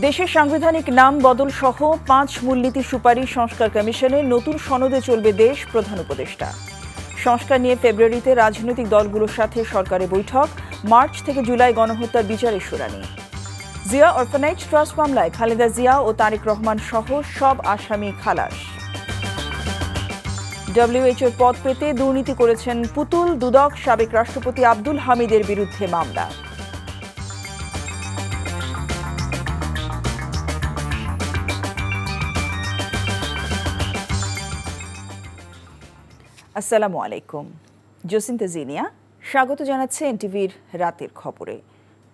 দেশের সাংবিধানিক নাম বদল সহ ৫ মূলনীতি সুপারিশ সংস্কার কমিশনের নতুন সনদে চলবে দেশ প্রধান উপদেষ্টা। সংস্কার নিয়ে ফেব্রুয়ারিতে রাজনৈতিক দলগুলোর সাথে সরকারের বৈঠক, মার্চ থেকে জুলাই গণহত্যার বিচারের শুনানি। জিয়া অরফানেজ ট্রাস্ট মামলায় খালেদা জিয়া ও তারেক রহমান সহ সব আসামি খালাস। ডব্লিউএইচওর পদ পেতে দুর্নীতি করেছেন পুতুল দুদক সাবেক রাষ্ট্রপতি আব্দুল হামিদের বিরুদ্ধে মামলা। আসসালামু আলাইকুম, জসিন্তা জিনিয়া স্বাগত জানাচ্ছে এনটিভির রাতের খবরে।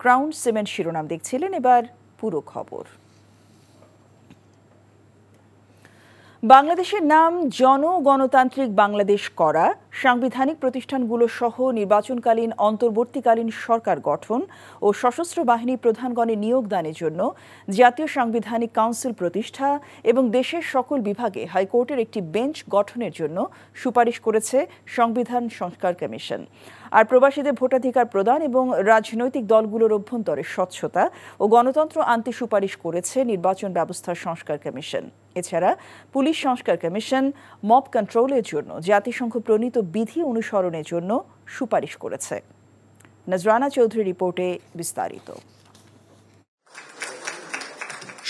ক্রাউন সিমেন্ট শিরোনাম দেখছিলেন, এবার পুরো খবর। বাংলাদেশের নাম জনগণতান্ত্রিক বাংলাদেশ করা, সাংবিধানিক প্রতিষ্ঠানগুলো সহ নির্বাচনকালীন অন্তর্বর্তীকালীন সরকার গঠন ও সশস্ত্র বাহিনী প্রধানগণের নিয়োগদানের জন্য জাতীয় সাংবিধানিক কাউন্সিল প্রতিষ্ঠা এবং দেশের সকল বিভাগে হাইকোর্টের একটি বেঞ্চ গঠনের জন্য সুপারিশ করেছে সংবিধান সংস্কার কমিশন। আর প্রবাসীদের ভোটাধিকার প্রদান এবং রাজনৈতিক দলগুলোর অভ্যন্তরে স্বচ্ছতা ও গণতন্ত্র আনতে সুপারিশ করেছে নির্বাচন ব্যবস্থা সংস্কার কমিশন। এছাড়া পুলিশ সংস্কার কমিশন মব কন্ট্রোলের জন্য জাতিসংঘ প্রণীত বিধি অনুসরণের জন্য সুপারিশ করেছে। নজরানা চৌধুরী রিপোর্টে বিস্তারিত।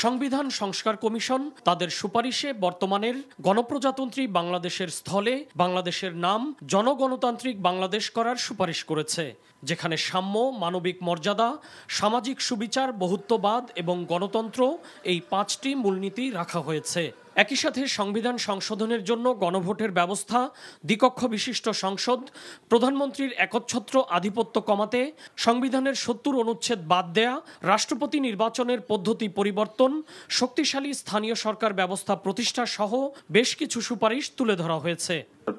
সংবিধান সংস্কার কমিশন তাদের সুপারিশে বর্তমানের গণপ্রজাতন্ত্রী বাংলাদেশের স্থলে বাংলাদেশের নাম জনগণতান্ত্রিক বাংলাদেশ করার সুপারিশ করেছে, যেখানে সাম্য, মানবিক মর্যাদা, সামাজিক সুবিচার, বহুত্ববাদ এবং গণতন্ত্র এই 5টি মূলনীতি রাখা হয়েছে। একই সাথে সংবিধান সংশোধনের জন্য গণভোটের ব্যবস্থা, দ্বিকক্ষ বিশিষ্ট সংসদ, প্রধানমন্ত্রীর একচ্ছত্র আধিপত্য কমাতে সংবিধানের 70 অনুচ্ছেদ বাদ দেয়া, রাষ্ট্রপতি নির্বাচনের পদ্ধতি পরিবর্তন, শক্তিশালী স্থানীয় সরকার ব্যবস্থা প্রতিষ্ঠা সহ বেশ কিছু সুপারিশ তুলে ধরা হয়েছে।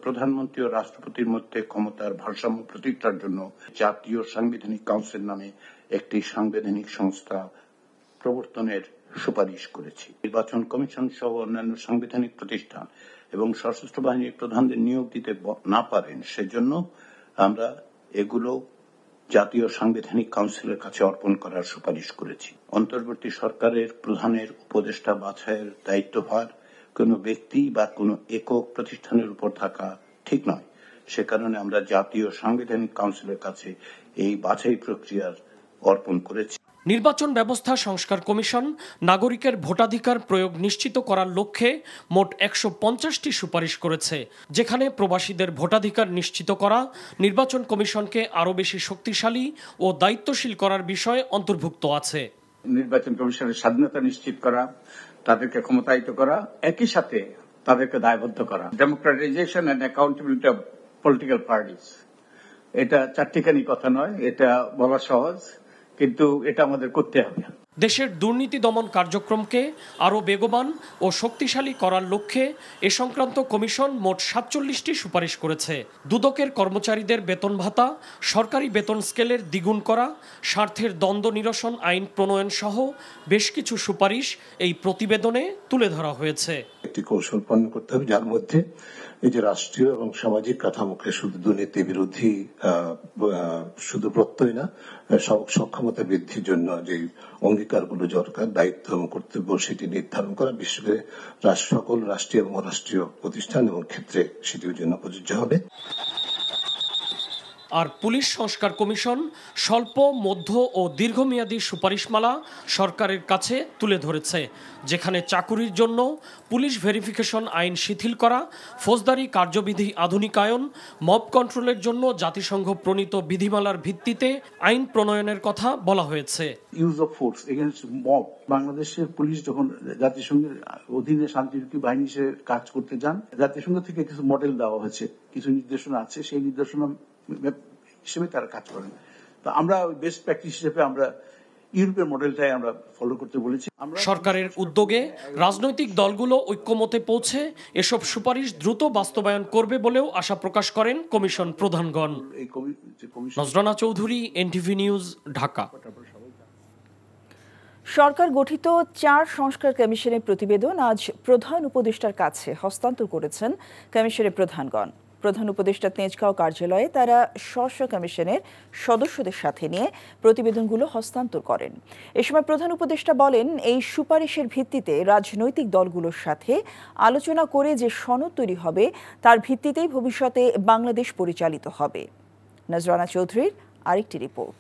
প্রধানমন্ত্রী ও রাষ্ট্রপতির মধ্যে ক্ষমতার ভারসাম্য প্রতিষ্ঠার জন্য জাতীয় সাংবিধানিক কাউন্সিল নামে একটি সাংবিধানিক সংস্থা প্রবর্তনের সুপারিশ করেছি। নির্বাচন কমিশন সহ অন্যান্য সাংবিধানিক প্রতিষ্ঠান এবং সশস্ত্র বাহিনীর প্রধানদের নিয়োগ দিতে না পারেন, সেজন্য আমরা এগুলো জাতীয় সাংবিধানিক কাউন্সিলের কাছে অর্পণ করার সুপারিশ করেছি। অন্তর্বর্তী সরকারের প্রধানের উপদেষ্টা বাছাইয়ের দায়িত্বভার কোনো ব্যক্তি বা কোনো একক প্রতিষ্ঠানের উপর থাকা ঠিক নয়। সে কারণে আমরা জাতীয় সাংবিধানিক কাউন্সিলের কাছে এই বাছাই প্রক্রিয়ার অর্পণ করেছি। নির্বাচন ব্যবস্থা সংস্কার কমিশন নাগরিকের ভোটাধিকার প্রয়োগ নিশ্চিত করার লক্ষ্যে মোট 150টি সুপারিশ করেছে, যেখানে প্রবাসীদের ভোটাধিকার নিশ্চিত করা, নির্বাচন কমিশনকে আরও বেশি শক্তিশালী ও দায়িত্বশীল করার বিষয় অন্তর্ভুক্ত আছে। নির্বাচন কমিশনের স্বাধীনতা নিশ্চিত করা, তাদেরকে ক্ষমতায়িত করা, একই সাথে তাদেরকে দায়বদ্ধ করা, democratisation and accountability of political parties. এটা চারটিখানি কথা নয়, এটা বলা সহজ, কিন্তু এটা আমাদের করতে হবে। দেশের দুর্নীতি দমন কার্যক্রমকে আরও বেগবান ও শক্তিশালী করার লক্ষ্যে এ সংক্রান্ত কমিশন মোট 47টি সুপারিশ করেছে। দুদকের কর্মচারীদের বেতন ভাতা, সরকারি বেতন স্কেলের দ্বিগুণ করা, স্বার্থের দ্বন্দ্ব নিরসন আইন প্রণয়ন সহ বেশ কিছু সুপারিশ এই প্রতিবেদনে তুলে ধরা হয়েছে। একটি কৌশল প্রণয়ন করতে হবে, যার মধ্যে এই যে রাষ্ট্রীয় এবং সামাজিক কাঠামোকে শুধু দুর্নীতি বিরোধী শুধু প্রত্যয় না, সক্ষমতা বৃদ্ধির জন্য যে অঙ্গীকারগুলো দরকার, দায়িত্ব এবং কর্তব্য সেটি নির্ধারণ করা, বিশেষ করে সকল রাষ্ট্রীয় এবং অরাষ্ট্রীয় প্রতিষ্ঠান এবং ক্ষেত্রে সেটির জন্য প্রযোজ্য হবে। আর পুলিশ সংস্কার কমিশন স্বল্প, মধ্য ও দীর্ঘমেয়াদী সুপারিশমালা সরকারের কাছে তুলে ধরেছে, যেখানে চাকুরির জন্য পুলিশ ভেরিফিকেশন আইন শিথিল করা, ফৌজদারি কার্যবিধি আধুনিকায়ন, মব কন্ট্রোলের জন্য জাতিসংঘ প্রণীত বিধিমালার ভিত্তিতে আইন প্রণয়নের কথা বলা হয়েছে। Use of force against mob, বাংলাদেশের পুলিশ যখন জাতিসংঘের অধীনে শান্তিরক্ষী বাহিনী হিসেবে কাজ করতে যান, জাতিসংঘ থেকে কিছু মডেল দেওয়া হয়েছে, কিছু নির্দেশনা আছে, সেই নির্দেশনা হিসেবে তারা কাজ করেন। তো আমরা বেস্ট প্র্যাকটিস হিসেবে আমরা ইউরোপের মডেলটাই আমরা ফলো করতে বলেছি। সরকারের উদ্যোগে রাজনৈতিক দলগুলো ঐক্যমতে পৌঁছে এসব সুপারিশ দ্রুত বাস্তবায়ন করবে বলেও আশা প্রকাশ করেন কমিশন প্রধানগণ। Nazrana Chowdhury, NTV news, Dhaka. সরকার গঠিত 4 সংস্কার কমিশনের প্রতিবেদন আজ প্রধান উপদেষ্টার কাছে হস্তান্তর করেছেন কমিশনের প্রধানগণ। প্রধান উপদেষ্টা তেজগাঁও কার্যালয়ে তারা স্ব কমিশনের সদস্যদের সাথে নিয়ে প্রতিবেদনগুলো হস্তান্তর করেন। এ সময় প্রধান উপদেষ্টা বলেন, এই সুপারিশের ভিত্তিতে রাজনৈতিক দলগুলোর সাথে আলোচনা করে যে সনদ তৈরি হবে তার ভিত্তিতেই ভবিষ্যতে বাংলাদেশ পরিচালিত হবে। নজরানা চৌধুরীর আরেকটি রিপোর্ট।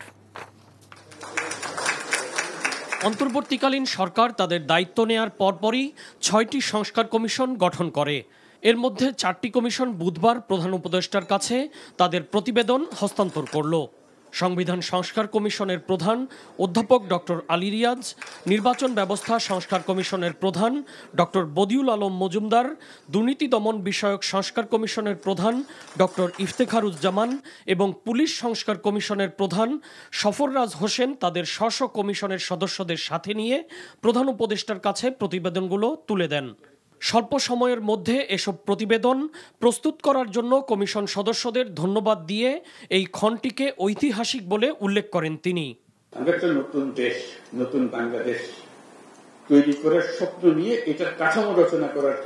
অন্তর্বর্তীকালীন সরকার তাদের দায়িত্ব নেয়ার পরপরই ৬টি সংস্কার কমিশন গঠন করে। এর মধ্যে 4টি কমিশন বুধবার প্রধান উপদেষ্টার কাছে তাদের প্রতিবেদন হস্তান্তর করল। সংবিধান সংস্কার কমিশনের প্রধান অধ্যাপক ডক্টর আলী রিয়াজ, নির্বাচন ব্যবস্থা সংস্কার কমিশনের প্রধান ডক্টর বদিউল আলম মজুমদার, দুর্নীতি দমন বিষয়ক সংস্কার কমিশনের প্রধান ডক্টর ইফতেখারুজ্জামান এবং পুলিশ সংস্কার কমিশনের প্রধান সফররাজ হোসেন তাদের স্ব কমিশনের সদস্যদের সাথে নিয়ে প্রধান উপদেষ্টার কাছে প্রতিবেদনগুলো তুলে দেন। স্বল্প সময়ের মধ্যে এসব প্রতিবেদন প্রস্তুত করার জন্য কমিশন সদস্যদের ধন্যবাদ দিয়ে এই ক্ষণটিকে ঐতিহাসিক বলে উল্লেখ করেন তিনি। আমরা একটা নতুন দেশ, নতুন বাংলাদেশ তৈরি করার স্বপ্ন নিয়ে এটার কাঠামো রচনা করার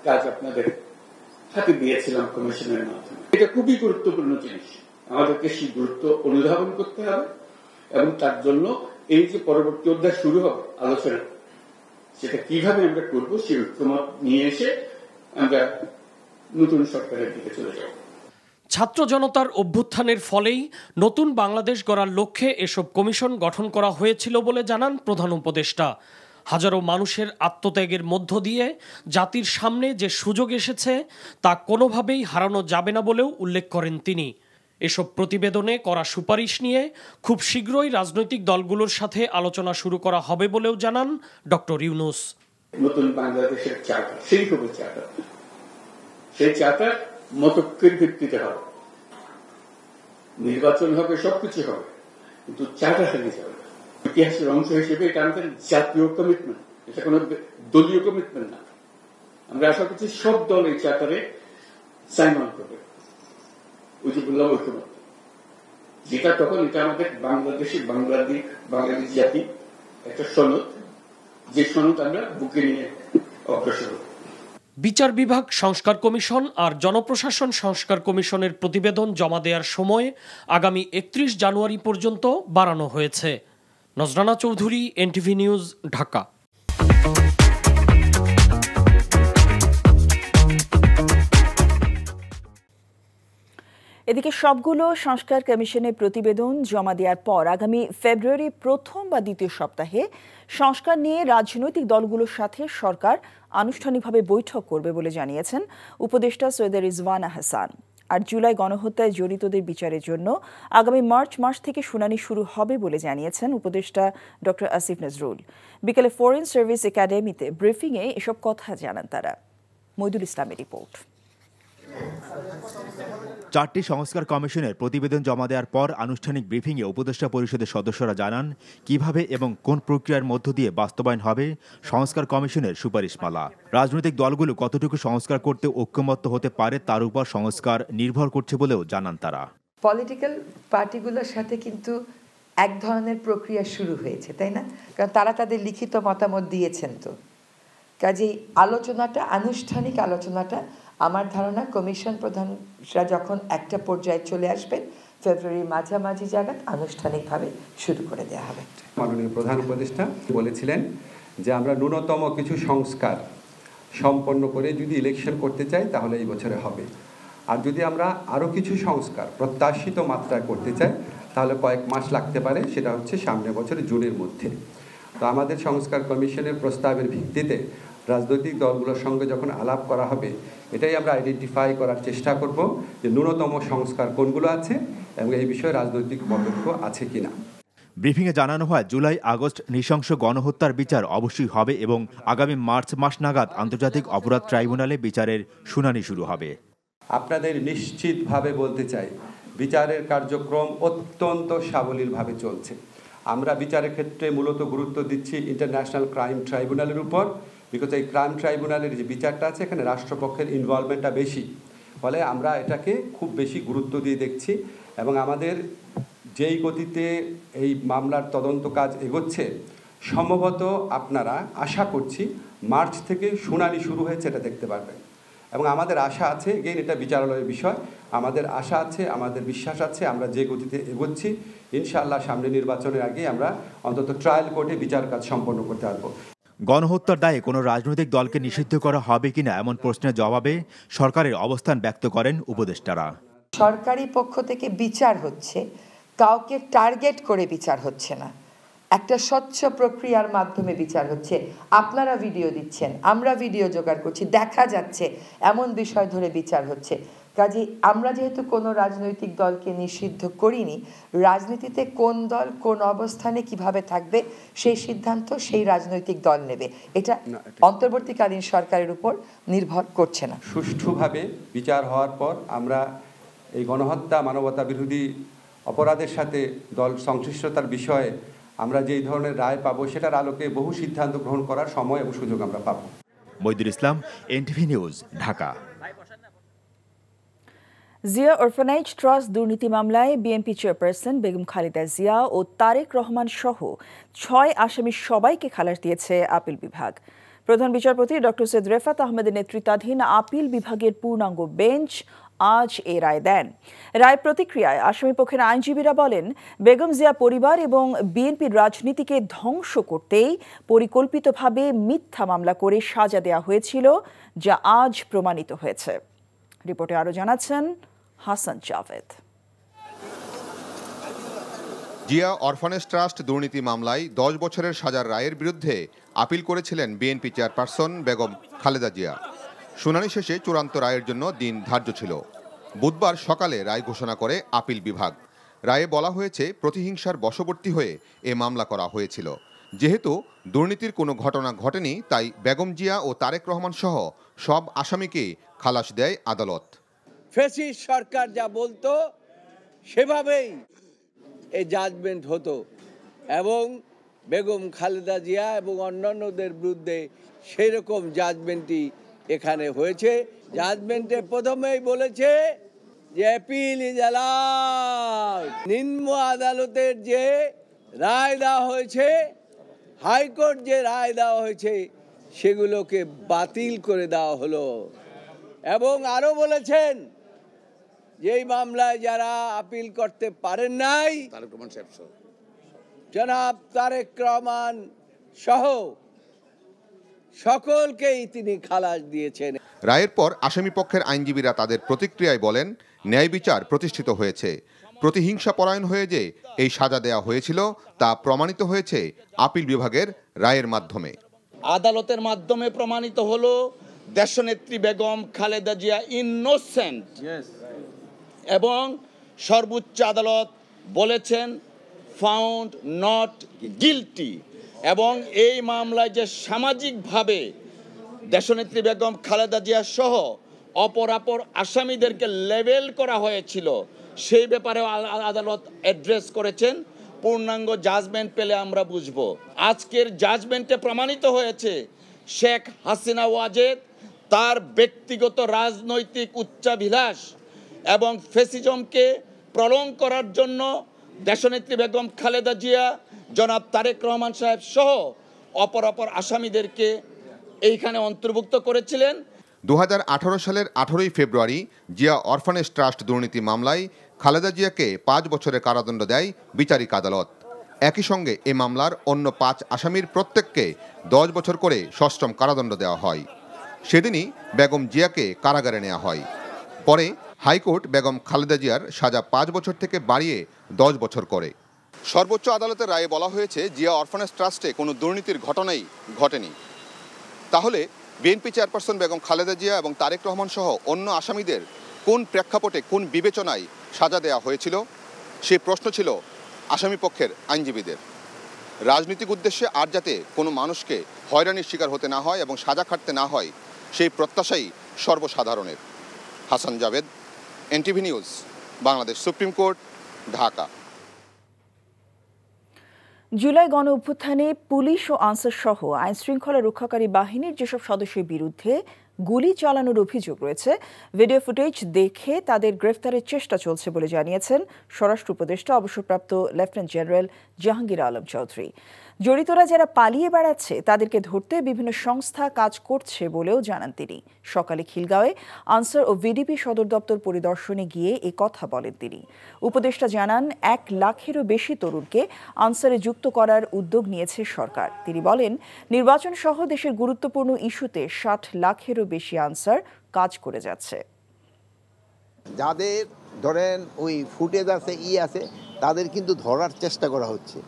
কাজ আপনাদের হাতে দিয়েছিলাম কমিশনের মাধ্যমে। এটা খুবই গুরুত্বপূর্ণ জিনিস, আমাদেরকে সেই গুরুত্ব অনুধাবন করতে হবে এবং তার জন্য এই যে পরবর্তী অধ্যায় শুরু হবে আলোচনা, সেটা কিভাবে আমরা করবো সেই ঐক্যমত নিয়ে এসে আমরা নতুন সরকারের দিকে চলে যাব। ছাত্র জনতার অভ্যুত্থানের ফলেই নতুন বাংলাদেশ গড়ার লক্ষ্যে এসব কমিশন গঠন করা হয়েছিল বলে জানান প্রধান উপদেষ্টা। হাজারো মানুষের আত্মত্যাগের মধ্য দিয়ে জাতির সামনে যে সুযোগ এসেছে তা কোনোভাবেই হারানো যাবে না বলেও উল্লেখ করেন তিনি। এসব প্রতিবেদনে করা সুপারিশ নিয়ে খুব শীঘ্রই রাজনৈতিক দলগুলোর সাথে আলোচনা শুরু করা হবে বলেও জানান ডক্টর ইউনূস। নতুন বাংলাদেশের চার্টার, সেই হবে চার্টার, সেই চার্টার মতৈক্যের ভিত্তিতে হবে, নির্বাচন হবে, সবকিছু হবে, কিন্তু চার্টার হারিয়ে যাবে। ইতিহাসের অংশ হিসেবে এটা আমাদের জাতীয় কমিটমেন্ট, এটা কোনো দলীয় কমিটমেন্ট না। আমরা আশা করছি সব দল এই চার্টারে সাইন অন করবে। ওই যে বললাম ঐক্যমত, যেটা তখন এটা আমাদের বাংলাদেশ জাতি একটা সনদ, যে সনদ আমরা বুকে নিয়ে অগ্রসর হব। বিচার বিভাগ সংস্কার কমিশন আর জনপ্রশাসন সংস্কার কমিশনের প্রতিবেদন জমা দেওয়ার সময় আগামী 31 জানুয়ারি পর্যন্ত বাড়ানো হয়েছে। নজরানা চৌধুরী, এনটিভি নিউজ, ঢাকা। এদিকে সবগুলো সংস্কার কমিশনের প্রতিবেদন জমা দেওয়ার পর আগামী ফেব্রুয়ারি প্রথম বা দ্বিতীয় সপ্তাহে সংস্কার নিয়ে রাজনৈতিক দলগুলোর সাথে সরকার আনুষ্ঠানিকভাবে বৈঠক করবে বলে জানিয়েছেন উপদেষ্টা সৈয়দা রিজওয়ানা হাসান। আর জুলাই গণহত্যায় জড়িতদের বিচারের জন্য আগামী মার্চ মাস থেকে শুনানি শুরু হবে বলে জানিয়েছেন উপদেষ্টা ডক্টর আসিফ নজরুল। বিকেলে ফরেন সার্ভিস একাডেমিতে ব্রিফিংয়ে এসব কথা জানান তারা। মইদুল ইসলামের রিপোর্ট। 4টি সংস্কার কমিশনের প্রতিবেদন জমা দেওয়ার পর আনুষ্ঠানিক ব্রিফিংয়ে উপদেষ্টা পরিষদের সদস্যরা জানান কিভাবে এবং কোন প্রক্রিয়ার মধ্য দিয়ে বাস্তবায়ন হবে সংস্কার কমিশনের সুপারিশমালা। রাজনৈতিক দলগুলো কতটুকু সংস্কার করতে ঐক্যমত্য হতে পারে তার উপর সংস্কার নির্ভর করছে বলেও জানান তারা। পলিটিক্যাল পার্টিগুলোর সাথে কিন্তু এক ধরনের প্রক্রিয়া শুরু হয়েছে, তাই না? কারণ তারা তাদের লিখিত মতামত দিয়েছেন। তো কাজেই আলোচনাটা, আনুষ্ঠানিক আলোচনাটা আমার ধারণা কমিশন প্রধানরা যখন একটা পর্যায়ে চলে আসবেন ফেব্রুয়ারি মাঝামাঝি জায়গায় আনুষ্ঠানিকভাবে শুরু করে দেওয়া হবে। মাননীয় প্রধান উপদেষ্টা বলেছিলেন যে আমরা ন্যূনতম কিছু সংস্কার সম্পন্ন করে যদি ইলেকশন করতে চাই তাহলে এই বছরে হবে, আর যদি আমরা আরও কিছু সংস্কার প্রত্যাশিত মাত্রায় করতে চাই তাহলে কয়েক মাস লাগতে পারে, সেটা হচ্ছে সামনের বছরের জুনের মধ্যে। তো আমাদের সংস্কার কমিশনের প্রস্তাবের ভিত্তিতে রাজনৈতিক দলগুলোর সঙ্গে যখন আলাপ করা হবে এটাই আমরা আইডেন্টিফাই করার চেষ্টা করব যে ন্যূনতম সংস্কার কোনগুলো আছে এবং এই বিষয়ে রাজনৈতিক মতৈক্য আছে কিনা। ব্রিফিংয়ে জানানো হয় জুলাই আগস্ট নৃশংস গণহত্যার বিচার অবশ্যই হবে এবং আগামী মার্চ মাস নাগাদ আন্তর্জাতিক অপরাধ ট্রাইব্যুনালে বিচারের শুনানি শুরু হবে। আপনাদের নিশ্চিতভাবে বলতে চাই বিচারের কার্যক্রম অত্যন্ত সাবলীলভাবে চলছে। আমরা বিচারের ক্ষেত্রে মূলত গুরুত্ব দিচ্ছি ইন্টারন্যাশনাল ক্রাইম ট্রাইব্যুনালের উপর, বিকজ এই ক্রাইম ট্রাইব্যুনালের যে বিচারটা আছে এখানে রাষ্ট্রপক্ষের ইনভলভমেন্টটা বেশি, ফলে আমরা এটাকে খুব বেশি গুরুত্ব দিয়ে দেখছি এবং আমাদের যেই গতিতে এই মামলার তদন্ত কাজ এগোচ্ছে সম্ভবত আপনারা আশা করছি মার্চ থেকে শুনানি শুরু হয়েছে এটা দেখতে পারবেন এবং আমাদের আশা আছে, এগেইন এটা বিচারালয়ের বিষয়, আমাদের আশা আছে, আমাদের বিশ্বাস আছে, আমরা যে গতিতে এগোচ্ছি ইনশাআল্লাহ সামনে নির্বাচনের আগে আমরা অন্তত ট্রায়াল কোর্টে বিচার কাজ সম্পন্ন করতে পারবো। গণহত্যার দায়ে কোনো রাজনৈতিক দলকে নিষিদ্ধ করা হবে কিনা এমন প্রশ্নের জবাবে সরকারের অবস্থান ব্যক্ত করেন উপদেষ্টারা। সরকারি পক্ষ থেকে বিচার হচ্ছে, কাউকে টার্গেট করে বিচার হচ্ছে না, একটা স্বচ্ছ প্রক্রিয়ার মাধ্যমে বিচার হচ্ছে। আপনারা ভিডিও দিচ্ছেন, আমরা ভিডিও জোগাড় করছি, দেখা যাচ্ছে এমন বিষয় ধরে বিচার হচ্ছে। কাজে আমরা যেহেতু কোনো রাজনৈতিক দলকে নিষিদ্ধ করিনি, রাজনীতিতে কোন দল কোন অবস্থানে কিভাবে থাকবে সেই সিদ্ধান্ত সেই রাজনৈতিক দল নেবে, এটা অন্তর্বর্তীকালীন সরকারের উপর নির্ভর করছে না। সুষ্ঠুভাবে বিচার হওয়ার পর আমরা এই গণহত্যা, মানবতা বিরোধী অপরাধের সাথে দল সংশ্লিষ্টতার বিষয়ে আমরা যেই ধরনের রায় পাবো সেটার আলোকে বহু সিদ্ধান্ত গ্রহণ করার সময় এবং সুযোগ আমরা পাবো। Moidul Islam, NTV news, Dhaka. Zia orphanage trust দুর্নীতি মামলায় বিএনপি চেয়ারপারসন বেগম খালেদা জিয়া ও তারেক রহমান সহ 6 আসামির সবাইকে খালাস দিয়েছে আপিল বিভাগ। প্রধান বিচারপতি ডক্টর সৈয়দ রেফাত আহমেদের নেতৃত্বাধীন আপিল বিভাগের পূর্ণাঙ্গ বেঞ্চ আজ এ রায় দেন। রায় প্রতিক্রিয়ায় আসামিপক্ষের আইনজীবীরা বলেন, বেগম জিয়া পরিবার এবং বিএনপির রাজনীতিকে ধ্বংস করতেই পরিকল্পিতভাবে মিথ্যা মামলা করে সাজা দেওয়া হয়েছিল, যা আজ প্রমাণিত হয়েছে। রিপোর্টে আরও জানাচ্ছেন হাসান জাভেদ। জিয়া অরফানেজ ট্রাস্ট দুর্নীতি মামলায় 10 বছরের সাজার রায়ের বিরুদ্ধে আপিল করেছিলেন বিএনপি চেয়ারপারসন বেগম খালেদা জিয়া। শুনানি শেষে চূড়ান্ত রায়ের জন্য দিন ধার্য ছিল। বুধবার সকালে রায় ঘোষণা করে আপিল বিভাগ। রায়ে বলা হয়েছে, প্রতিহিংসার বশবর্তী হয়ে এ মামলা করা হয়েছিল। যেহেতু দুর্নীতির কোনো ঘটনা ঘটেনি, তাই বেগম জিয়া ও তারেক রহমান সহ সব আসামিকে খালাস দেয় আদালত। ফ্যাসিস্ট সরকার যা বলতো সেভাবেই এই জাজমেন্ট হতো এবং বেগম খালেদা জিয়া এবং অন্যান্যদের বিরুদ্ধে সেই রকম জাজমেন্টই এখানে হয়েছে। জাজমেন্টে প্রথমেই বলেছে যে অ্যাপিল ইজ অ্যালাউড। নিম্ন আদালতের যে রায় দেওয়া হয়েছে, হাইকোর্ট যে রায় দেওয়া হয়েছে, সেগুলোকে বাতিল করে দেওয়া হলো। এবং আরও বলেছেন যে এই মামলায় যারা আপিল করতে পারেন নাই, জনাব তারেক রহমান সহ সকলকেই তিনি খালাস দিয়েছেন। রায়ের পর আসামি পক্ষের আইনজীবীরা তাদের প্রতিক্রিয়ায় বলেন, ন্যায় বিচার প্রতিষ্ঠিত হয়েছে। প্রতিহিংসা পরায়ণ হয়ে যে এই সাজা দেওয়া হয়েছিল তা প্রমাণিত হয়েছে আপিল বিভাগের রায়ের মাধ্যমে। আদালতের মাধ্যমে প্রমাণিত হলো দেশনেত্রী বেগম খালেদা জিয়া ইনোসেন্ট এবং সর্বোচ্চ আদালত বলেছেন ফাউন্ড নট গিলটি। এবং এই মামলায় যে সামাজিকভাবে দেশনেত্রী বেগম খালেদা জিয়া সহ অপর আসামিদেরকে লেবেল করা হয়েছিল, সেই ব্যাপারেও আদালত অ্যাড্রেস করেছেন। পূর্ণাঙ্গ জাজমেন্ট পেলে আমরা বুঝব। আজকের জাজমেন্টে প্রমাণিত হয়েছে শেখ হাসিনা ওয়াজেদ তার ব্যক্তিগত রাজনৈতিক উচ্চাভিলাষ এবং ফ্যাসিজমকে প্রলং করার জন্য দেশনেত্রী বেগম খালেদা জিয়া, জনাব তারেক রহমান সাহেব সহ অপর আসামিদেরকে এইখানে অন্তর্ভুক্ত করেছিলেন। 2018 সালের 18 ফেব্রুয়ারি জিয়া অরফানেজ ট্রাস্ট দুর্নীতি মামলায় খালেদা জিয়াকে 5 বছরের কারাদণ্ড দেয় বিচারিক আদালত। একই সঙ্গে এ মামলার অন্য 5 আসামির প্রত্যেককে 10 বছর করে সশ্রম কারাদণ্ড দেওয়া হয়। সেদিনই বেগম জিয়াকে কারাগারে নেওয়া হয়। পরে হাইকোর্ট বেগম খালেদা জিয়ার সাজা 5 বছর থেকে বাড়িয়ে 10 বছর করে। সর্বোচ্চ আদালতের রায়ে বলা হয়েছে, জিয়া অরফানেজ ট্রাস্টে কোনো দুর্নীতির ঘটনাই ঘটেনি। তাহলে বিএনপি চেয়ারপারসন বেগম খালেদা জিয়া এবং তারেক রহমান সহ অন্য আসামিদের কোন প্রেক্ষাপটে, কোন বিবেচনায় সাজা দেওয়া হয়েছিল, সেই প্রশ্ন ছিল আসামি পক্ষের আইনজীবীদের। রাজনৈতিক উদ্দেশ্যে আর যাতে কোনো মানুষকে হয়রানির শিকার হতে না হয় এবং সাজা খাটতে না হয়, সেই প্রত্যাশাই সর্বসাধারণের। Hasan Javed, NTV news, Bangladesh supreme court, Dhaka. July গণ অভ্যুত্থানে পুলিশ ও আনসার সহ আইনশৃঙ্খলা রক্ষাকারী বাহিনীর যেসব সদস্যের বিরুদ্ধে গুলি চালানোর অভিযোগ রয়েছে। ভিডিও ফুটেজ দেখে তাদের গ্রেফতারের চেষ্টা চলছে বলে জানিয়েছেন স্বরাষ্ট্র উপদেষ্টা অবসরপ্রাপ্ত লেফটেন্যান্ট জেনারেল জাহাঙ্গীর আলম চৌধুরী। জড়িতরা যারা পালিয়ে বেড়াচ্ছে তাদেরকে ধরতে বিভিন্ন সংস্থা কাজ করছে বলেও জানান তিনি। সকালে খিলগাঁওয়ে আনসার ও ভিডিপি সদর দপ্তর পরিদর্শনে গিয়ে এ কথা বলেন তিনি। উপদেষ্টা জানান 1 লাখেরও বেশি তরুণকে আনসারে যুক্ত করার উদ্যোগ নিয়েছে সরকার। তিনি বলেন, নির্বাচন সহ দেশের গুরুত্বপূর্ণ ইস্যুতে 60 লাখেরও বেশি আনসার কাজ করে যাচ্ছে। যাদের ধরেন ওই ফুটেজ আছে আছে তাদের কিন্তু ধরার চেষ্টা করা হচ্ছে।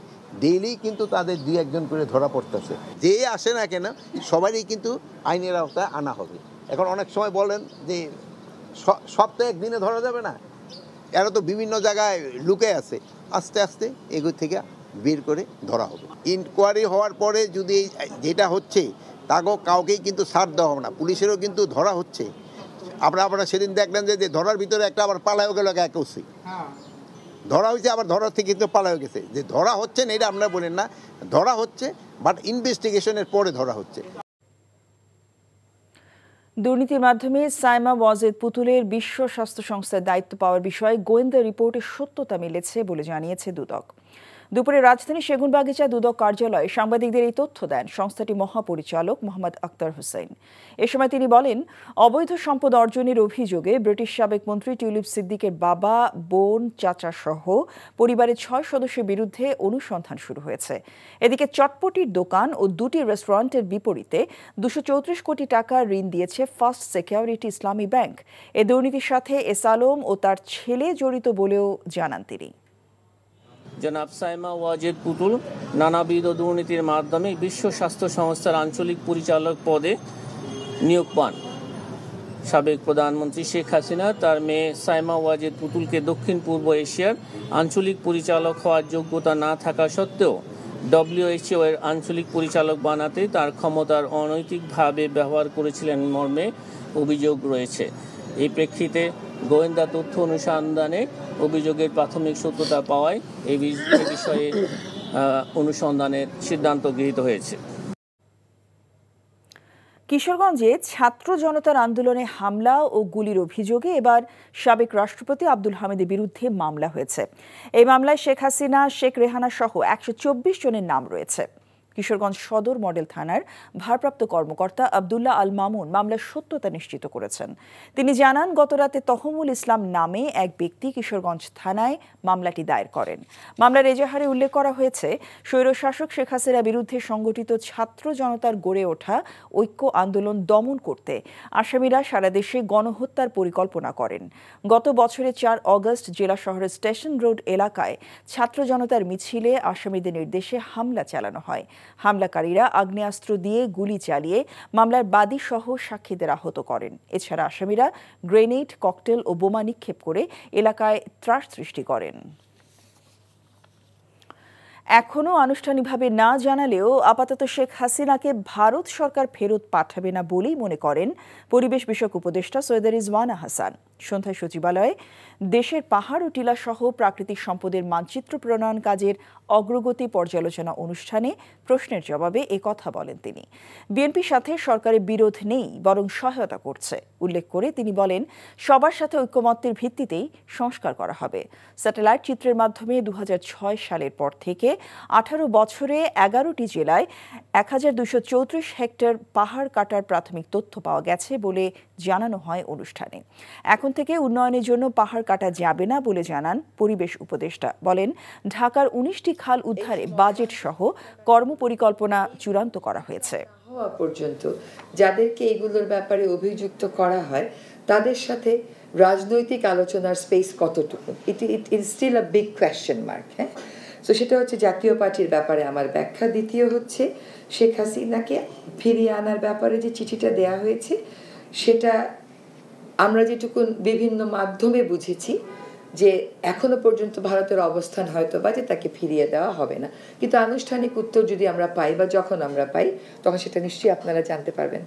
ডেইলি কিন্তু তাদের 2-1 করে ধরা পড়তেছে। যে আসে না কেন সবারই কিন্তু আইনের আওতায় আনা হবে। এখন অনেক সময় বলেন যে সব তো একদিনে ধরা যাবে না, এরা তো বিভিন্ন জায়গায় লুকে আছে, আস্তে আস্তে এগুলো থেকে বের করে ধরা হবে। ইনকোয়ারি হওয়ার পরে যদি যেটা হচ্ছে তাকেও কাউকেই কিন্তু ছাড় দেওয়া হবে না, পুলিশেরও কিন্তু ধরা হচ্ছে। আপনারা সেদিন দেখলেন যে ধরার ভিতরে একটা আবার পালায়ও গেল, একই ধরা হয়েছে, আবার ধরার থেকে কিন্তু পালায়ও গেছে। যে ধরা হচ্ছে না এটা আপনারা বলেন না, ধরা হচ্ছে, বাট ইনভেস্টিগেশনের পরে ধরা হচ্ছে। দুর্নীতির মাধ্যমে সাইমা ওয়াজেদ পুতুলের বিশ্ব স্বাস্থ্য সংস্থার দায়িত্ব পাওয়ার বিষয়ে গোয়েন্দা রিপোর্টের সত্যতা মিলেছে বলে জানিয়েছে দুদক। দুপুরে রাজধানী সেগুনবাগিচা দুদক কার্যালয়ে সাংবাদিকদের এই তথ্য দেন সংস্থাটির মহাপরিচালক মোহাম্মদ আক্তার হোসেন। এ সময় তিনি বলেন, অবৈধ সম্পদ অর্জনের অভিযোগে ব্রিটিশ সাবেক মন্ত্রী টিউলিপ সিদ্দিকের বাবা, বোন, চাচা সহ পরিবারের 6 সদস্যের বিরুদ্ধে অনুসন্ধান শুরু হয়েছে। এদিকে চটপটির দোকান ও 2টি রেস্টুরেন্টের বিপরীতে 234 কোটি টাকা ঋণ দিয়েছে ফার্স্ট সিকিউরিটি ইসলামী ব্যাংক। এ দুর্নীতির সাথে এস আলম ও তার ছেলে জড়িত বলেও জানান তিনি। জনাব সাইমা ওয়াজেদ পুতুল নানাবিধ দুর্নীতির মাধ্যমে বিশ্ব স্বাস্থ্য সংস্থার আঞ্চলিক পরিচালক পদে নিয়োগ পান। সাবেক প্রধানমন্ত্রী শেখ হাসিনা তার মেয়ে সাইমা ওয়াজেদ পুতুলকে দক্ষিণ পূর্ব এশিয়ার আঞ্চলিক পরিচালক হওয়ার যোগ্যতা না থাকা সত্ত্বেও WHO এর আঞ্চলিক পরিচালক বানাতে তার ক্ষমতার অনৈতিকভাবে ব্যবহার করেছিলেন মর্মে অভিযোগ রয়েছে। এই প্রেক্ষিতে গোয়েন্দা তথ্য অনুসন্ধানে অভিযোগের প্রাথমিক সত্যতা পাওয়ায় এই বিষয়ে অনুসন্ধানের সিদ্ধান্ত গৃহীত হয়েছে। কিশোরগঞ্জে ছাত্র জনতার আন্দোলনে হামলা ও গুলির অভিযোগে এবার সাবেক রাষ্ট্রপতি আব্দুল হামিদের বিরুদ্ধে মামলা হয়েছে। এই মামলায় শেখ হাসিনা, শেখ রেহানা সহ 124 জনের নাম রয়েছে। কিশোরগঞ্জ সদর মডেল থানার ভারপ্রাপ্ত কর্মকর্তা আব্দুল্লাহ আল মামুন মামলার সত্যতা নিশ্চিত করেছেন। তিনি জানান, গতরাতে তহমুল ইসলাম নামে এক ব্যক্তি কিশোরগঞ্জ থানায় মামলাটি দায়ের করেন। মামলার এজাহারে উল্লেখ করা হয়েছে, স্বৈরশাসক শেখ হাসিনার বিরুদ্ধে সংগঠিত ছাত্র জনতার গড়ে ওঠা ঐক্য আন্দোলন দমন করতে আসামিরা সারা দেশে গণহত্যার পরিকল্পনা করেন। গত বছরের 4 অগস্ট জেলা শহরের স্টেশন রোড এলাকায় ছাত্র জনতার মিছিলে আসামিদের নির্দেশে হামলা চালানো হয়। হামলাকারীরা আগ্নেয়াস্ত্র দিয়ে গুলি চালিয়ে মামলার বাদী সহ সাক্ষীদের আহত করেন। এছাড়া আসামিরা গ্রেনেড, ককটেল ও বোমা নিক্ষেপ করে এলাকায় ত্রাস সৃষ্টি করেন। এখনও আনুষ্ঠানিকভাবে না জানালেও আপাতত শেখ হাসিনাকে ভারত সরকার ফেরত পাঠাবে না বলেই মনে করেন পরিবেশ বিষয়ক উপদেষ্টা সৈয়দ রিজওয়ানা হাসান। সন্ধ্যায় সচিবালয়ে দেশের পাহাড় ও টিলা সহ প্রাকৃতিক সম্পদের মানচিত্র প্রণয়ন কাজের অগ্রগতি পর্যালোচনা অনুষ্ঠানে প্রশ্নের জবাবে এ কথা বলেন তিনি। বিএনপির সাথে সরকারের বিরোধ নেই, বরং সহায়তা করছে উল্লেখ করে তিনি বলেন, সবার সাথে ঐক্যমত্যের ভিত্তিতেই সংস্কার করা হবে। স্যাটেলাইট চিত্রের মাধ্যমে 2006 সালের পর থেকে 18 বছরে 11টি জেলায় 1234 হেক্টর পাহাড় কাটার প্রাথমিক তথ্য পাওয়া গেছে বলে জানানো হয় অনুষ্ঠানে। এখন থেকে উন্নয়নের জন্য পাহাড় কাটা যাবে না বলে জানান পরিবেশ উপদেষ্টা। বলেন, ঢাকার 19টি খাল উদ্ধারে বাজেট সহ কর্মপরিকল্পনা চূড়ান্ত করা হয়েছে। হওয়া পর্যন্ত যাদেরকে এগুলোর ব্যাপারে অভিযুক্ত করা হয় তাদের সাথে রাজনৈতিক আলোচনার স্পেস কতটুকু, it is still a big question mark. হ্যাঁ, তো সেটা হচ্ছে জাতীয় পার্টির ব্যাপারে আমার ব্যাখ্যা। দ্বিতীয় হচ্ছে শেখ হাসিনাকে ফিরিয়ে আনার ব্যাপারে যে চিঠিটা দেয়া হয়েছে সেটা আমরা যেটুকু বিভিন্ন মাধ্যমে বুঝেছি যে এখনো পর্যন্ত ভারতের অবস্থান হয়তো বা যে তাকে ফিরিয়ে দেওয়া হবে না, কিন্তু আনুষ্ঠানিক উত্তর যদি আমরা পাই বা যখন আমরা পাই তখন সেটা নিশ্চয়ই আপনারা জানতে পারবেন।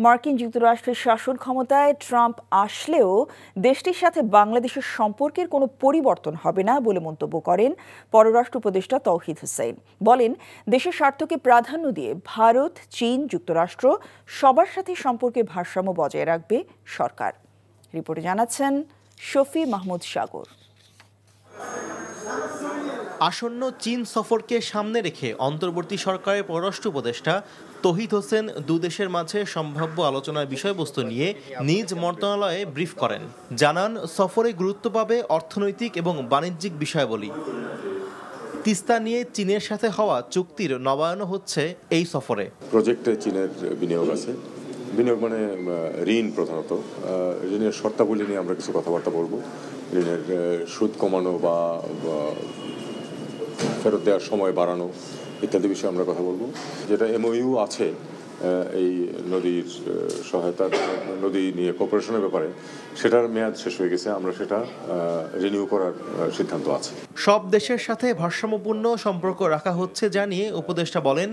মার্কিন যুক্তরাষ্ট্রের শাসন ক্ষমতায় ট্রাম্প আসলেও দেশটির সাথে বাংলাদেশের সম্পর্কের কোনো পরিবর্তন হবে না বলে মন্তব্য করেন পররাষ্ট্র উপদেষ্টা তৌহিদ হোসেন। বলেন, দেশের স্বার্থকে প্রাধান্য দিয়ে ভারত, চীন, যুক্তরাষ্ট্র সবার সাথে সম্পর্কে ভারসাম্য বজায় রাখবে সরকার। রিপোর্টে জানাচ্ছেন শফি মাহমুদ সাগর। আসন্ন চীন সফরকে সামনে রেখে অন্তর্বর্তী সরকারের পররাষ্ট্র উপদেষ্টা তৌহিদ হোসেন দুদেশের মাঝে সম্ভাব্য আলোচনার বিষয়বস্তু নিয়ে নিজ মন্ত্রণালয়ে ব্রিফ করেন। জানান, সফরে গুরুত্ব পাবে অর্থনৈতিক এবং বাণিজ্যিক বিষয়াবলী। তিস্তা নিয়ে চীনের সাথে হওয়া চুক্তির নবায়নও হচ্ছে এই সফরে। প্রজেক্টে চীনের বিনিয়োগ আছে, বিনিয়োগ মানে ঋণ, প্রধানত ঋণের শর্তাবলী নিয়ে আমরা কিছু কথাবার্তা বলবো। ঋণের সুদ কমানো বা ফেরত দেওয়ার সময় বাড়ানো ইত্যাদি বিষয়ে আমরা কথা বলবো। যেটা এমওইউ আছে এই নদীর সহায়তার, নদী নিয়ে কোঅপারেশনের ব্যাপারে, সেটার মেয়াদ শেষ হয়ে গেছে। আমরা সেটা রিনিউ করার সিদ্ধান্ত আছে। সব দেশের সাথে ভারসাম্যপূর্ণ সম্পর্ক রাখা হচ্ছে জানিয়ে উপদেষ্টা বলেন,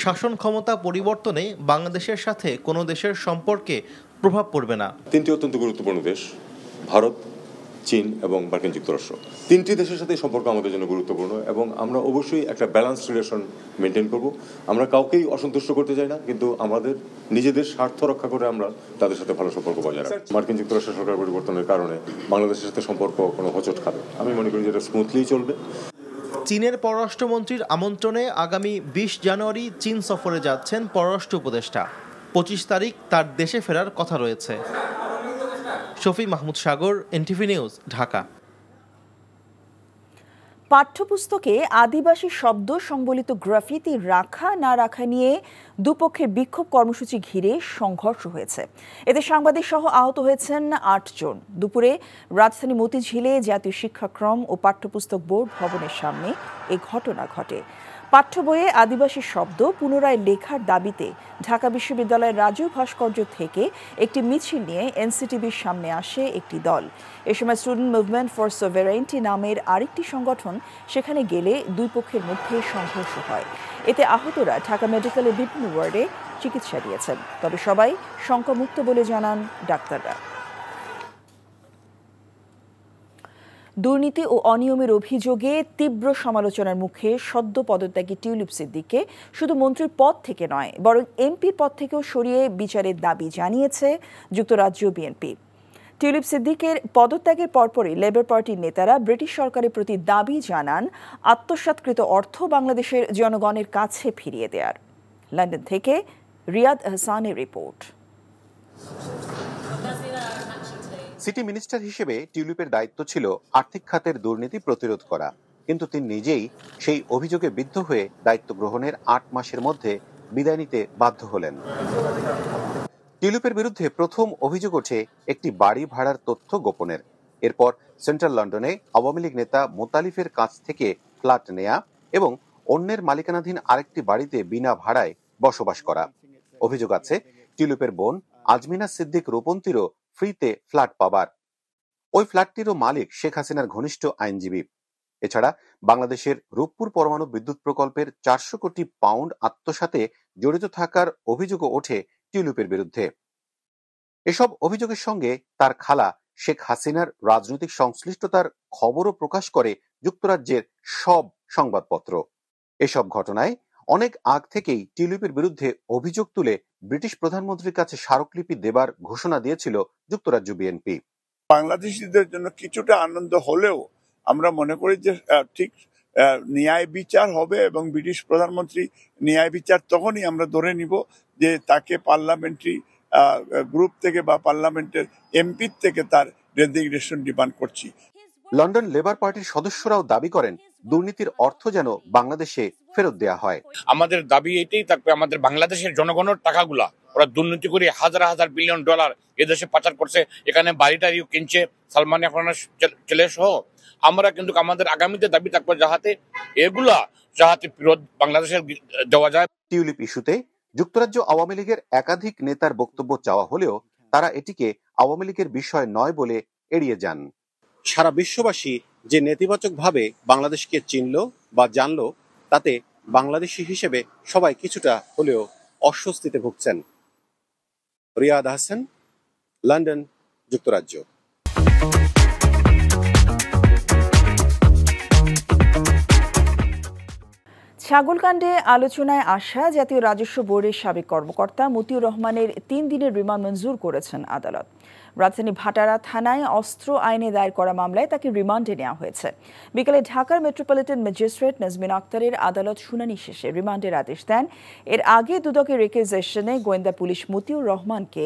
শাসন ক্ষমতা পরিবর্তনে বাংলাদেশের সাথে কোনো দেশের সম্পর্কে প্রভাব পড়বে না। তিনটি অত্যন্ত গুরুত্বপূর্ণ দেশ, ভারত, চীন এবং মার্কিন যুক্তরাষ্ট্র। তিনটি দেশের সাথে সম্পর্ক আমাদের জন্য গুরুত্বপূর্ণ এবং আমরা অবশ্যই একটা ব্যালেন্স রিলেশন মেনটেন করব। আমরা কাউকেই অসন্তুষ্ট করতে চাই না, কিন্তু আমাদের নিজেদের স্বার্থ রক্ষা করে আমরা তাদের সাথে ভালো সম্পর্ক বজায় রাখি। মার্কিন যুক্তরাষ্ট্রের সরকার পরিবর্তনের কারণে বাংলাদেশের সাথে সম্পর্ক কোনো হোঁচট খাবে, আমি মনে করি যেটা স্মুথলি চলবে। চীনের পররাষ্ট্রমন্ত্রীর আমন্ত্রণে আগামী 20 জানুয়ারি চীন সফরে যাচ্ছেন পররাষ্ট্র উপদেষ্টা। 25 তারিখ তার দেশে ফেরার কথা রয়েছে। শফি মাহমুদ সাগর, এনটিভি নিউজ, ঢাকা। পাঠ্যপুস্তকে আদিবাসী শব্দ সংবলিত গ্রাফিতি রাখা না রাখা নিয়ে দুপক্ষের বিক্ষোভ কর্মসূচি ঘিরে সংঘর্ষ হয়েছে। এতে সাংবাদিক সহ আহত হয়েছেন 8 জন। দুপুরে রাজধানী মতিঝিলে জাতীয় শিক্ষাক্রম ও পাঠ্যপুস্তক বোর্ড ভবনের সামনে এ ঘটনা ঘটে। পাঠ্য বইয়ে আদিবাসী শব্দ পুনরায় লেখার দাবিতে ঢাকা বিশ্ববিদ্যালয়ের রাজু ভাস্কর্য থেকে একটি মিছিল নিয়ে এনসিটিভির সামনে আসে একটি দল। এ সময় স্টুডেন্ট মুভমেন্ট ফর সভেরেইনটি নামের আরেকটি সংগঠন সেখানে গেলে দুই পক্ষের মধ্যে সংঘর্ষ হয়। এতে আহতরা ঢাকা মেডিকেলের বিভিন্ন ওয়ার্ডে চিকিৎসা দিয়েছেন, তবে সবাই শঙ্কামুক্ত বলে জানান ডাক্তাররা। দুর্নীতি ও অনিয়মের অভিযোগে তীব্র সমালোচনার মুখে সদ্য পদত্যাগী টিউলিপ সিদ্দিককে শুধু মন্ত্রীর পদ থেকে নয়, বরং এমপির পদ থেকেও সরিয়ে বিচারের দাবি জানিয়েছে যুক্তরাজ্য বিএনপি। টিউলিপ সিদ্দিকের পদত্যাগের পরপরই লেবার পার্টির নেতারা ব্রিটিশ সরকারের প্রতি দাবি জানান আত্মসাৎকৃত অর্থ বাংলাদেশের জনগণের কাছে ফিরিয়ে দেওয়ার। লন্ডন থেকে রিয়াদ আহসানের রিপোর্ট। সিটি মিনিস্টার হিসেবে টিউলিপের দায়িত্ব ছিল আর্থিক খাতের দুর্নীতি প্রতিরোধ করা, কিন্তু তিনি নিজেই সেই অভিযোগে বিদ্ধ হয়ে দায়িত্ব গ্রহণের 8 মাসের মধ্যে বিদায় নিতে বাধ্য হলেন। টিউলিপের বিরুদ্ধে প্রথম অভিযোগ ওঠে একটি বাড়ি ভাড়ার তথ্য গোপনের। এরপর সেন্ট্রাল লন্ডনে আওয়ামী লীগ নেতা মোতালিফের কাছ থেকে ফ্ল্যাট নেয়া এবং অন্যের মালিকানাধীন আরেকটি বাড়িতে বিনা ভাড়ায় বসবাস করা। অভিযোগ আছে টিউলিপের বোন আজমিনা সিদ্দিক রূপন্তীরও ফ্রিতে ফ্ল্যাট পাবার। ওই ফ্ল্যাটটিরও মালিক শেখ হাসিনার ঘনিষ্ঠ আইনজীবী। এছাড়া বাংলাদেশের রূপপুর পরমাণু বিদ্যুৎ প্রকল্পের 400 কোটি পাউন্ড আত্মসাতে জড়িত থাকার অভিযোগও ওঠে টিউলিপের বিরুদ্ধে। এসব অভিযোগের সঙ্গে তার খালা শেখ হাসিনার রাজনৈতিক সংশ্লিষ্টতার খবরও প্রকাশ করে যুক্তরাজ্যের সব সংবাদপত্র। এসব ঘটনায় অনেক আগ থেকেই টিউলিপের বিরুদ্ধে অভিযোগ তুলে ব্রিটিশ প্রধানমন্ত্রীর কাছে স্মারকলিপি দেবার ঘোষণা দিয়েছিল যুক্তরাজ্য বিএনপি। বাংলাদেশিদের জন্য কিছুটা আনন্দ হলেও আমরা মনে করি যে ঠিক ন্যায় বিচার হবে এবং ব্রিটিশ প্রধানমন্ত্রী ন্যায় বিচার তখনই আমরা ধরে নিব যে তাকে পার্লামেন্টারি গ্রুপ থেকে বা পার্লামেন্টের এমপি থেকে তার রেজিগনেশন ডিমান্ড করছি। লন্ডন লেবার পার্টির সদস্যরাও দাবি করেন দুর্নীতির অর্থ যেন বাংলাদেশে ফেরত দেওয়া হয়। আমাদের দাবি এটাই থাকবে, আমাদের বাংলাদেশের জনগণের টাকাগুলা ওরা দুর্নীতি করে হাজার হাজার বিলিয়ন ডলার এদেশে পাচার করছে, এখানে বাড়িটারিও কিনছে সালমান খানের ছেলে সহ। আমরা কিন্তু আমাদের আগামীতে দাবি থাকবে যাহাতে ফেরত বাংলাদেশের দেওয়া যায়। টিউলিপ ইস্যুতে যুক্তরাজ্য আওয়ামী লীগের একাধিক নেতার বক্তব্য চাওয়া হলেও তারা এটিকে আওয়ামী লীগের বিষয় নয় বলে এড়িয়ে যান। সারা বিশ্ববাসী যে নেতিবাচকভাবে বাংলাদেশকে চিনল বা জানল, তাতে বাংলাদেশি হিসেবে সবাই কিছুটা হলেও অস্বস্তিতে ভুগছেন। রিয়াদ হাসান, লন্ডন, যুক্তরাজ্য। ছাগলকাণ্ডে আলোচনায় আসা জাতীয় রাজস্ব বোর্ডের সাবেক কর্মকর্তা মতিউর রহমানের 3 দিনের রিমান্ড মঞ্জুর করেছেন আদালত। রাজধানী ভাটারা থানায় অস্ত্র আইনে দায়ের করা মামলায় তাকে রিমান্ডে নেওয়া হয়েছে। বিকেলে ঢাকার মেট্রোপলিটন ম্যাজিস্ট্রেট নাজমিন আক্তারের আদালত শুনানি শেষে রিমান্ডের আদেশ দেন। এর আগে দুদকের রিকুইজিশনে গোয়েন্দা পুলিশ মতিউর রহমানকে